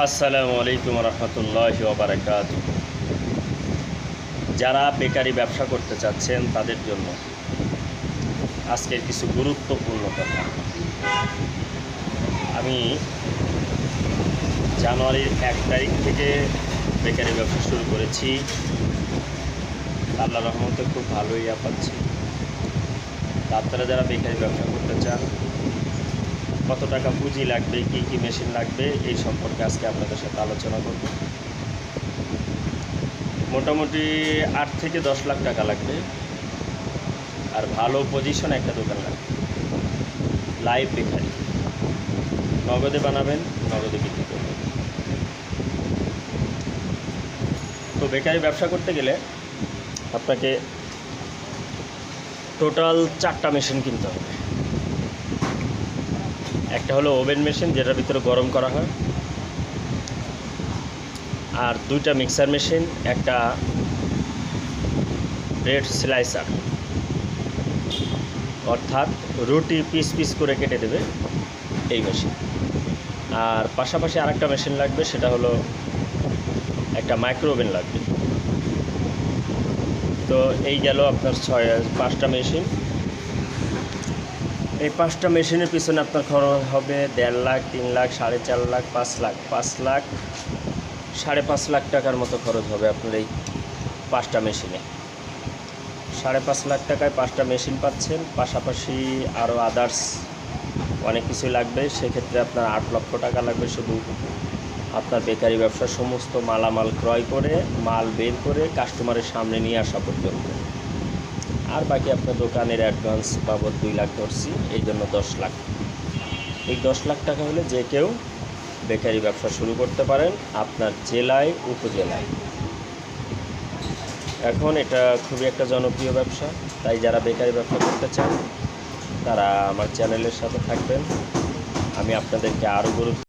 আসসালামু আলাইকুম রহমতুল্লাহি ওয়া বারাকাতুহু। যারা বেকারি ব্যবসা করতে চাচ্ছেন তাদের জন্য আজকের কিছু গুরুত্বপূর্ণ কথা। আমি জানুয়ারির 1 তারিখ থেকে বেকারি ব্যবসা শুরু করেছি। আল্লাহর রহমতে খুব ভালোই পাচ্ছি। আপনারা যারা বেকারি ব্যবসা করতে চান, কত টাকা পুঁজি লাগবে, কি কি মেশিন লাগবে, এই সম্পর্কে আজকে আপনাদের সাথে আলোচনা করব। মোটামুটি 8 থেকে 10 লাখ টাকা লাগবে, আর ভালো পজিশন একটা দোকান লাগবে। লাইভ বেকারি, নগদে বানাবেন, নগদে বিক্রি করবেন। তো বেকারি ব্যবসা করতে গেলে আপনাকে টোটাল 4টা মেশিন কিনতে হবে। একটা হলো ওভেন মেশিন, যেটার ভিতরে গরম করা হয়, আর 2টা মিক্সার মেশিন, একটা ব্রেড স্লাইসার, অর্থাৎ রুটি পিস পিস করে কেটে দেবে এই মেশিন। আর পাশাপাশি আরেকটা মেশিন লাগবে, সেটা হলো একটা মাইক্রো ওভেন লাগবে। তো এই গেল আপনার 5টা মেশিন। এই 5টা মেশিনের পিছনে আপনার খরচ হবে 1.5 লাখ, 3 লাখ, 4.5 লাখ, 5 লাখ, 5 লাখ, 5.5 লাখ টাকার মতো খরচ হবে আপনার এই 5টা মেশিনে। 5.5 লাখ টাকায় 5টা মেশিন পাচ্ছেন। পাশাপাশি আরও আদার্স অনেক কিছু লাগবে। সেক্ষেত্রে আপনার 8 লক্ষ টাকা লাগবে শুধু আপনার বেকারি ব্যবসার সমস্ত মালামাল ক্রয় করে, মাল বের করে কাস্টমারের সামনে নিয়ে আসা পর্যন্ত। আর বাকি আপনার দোকানের অ্যাডভান্স বাবদ 2 লাখ ধরছি, এই জন্য 10 লাখ। এই 10 লাখ টাকা হলে যে কেউ বেকারি ব্যবসা শুরু করতে পারেন আপনার জেলায়, উপজেলায়। এখন এটা খুবই একটা জনপ্রিয় ব্যবসা, তাই যারা বেকারি ব্যবসা করতে চান তারা আমার চ্যানেলের সাথে থাকবেন। আমি আপনাদেরকে আরও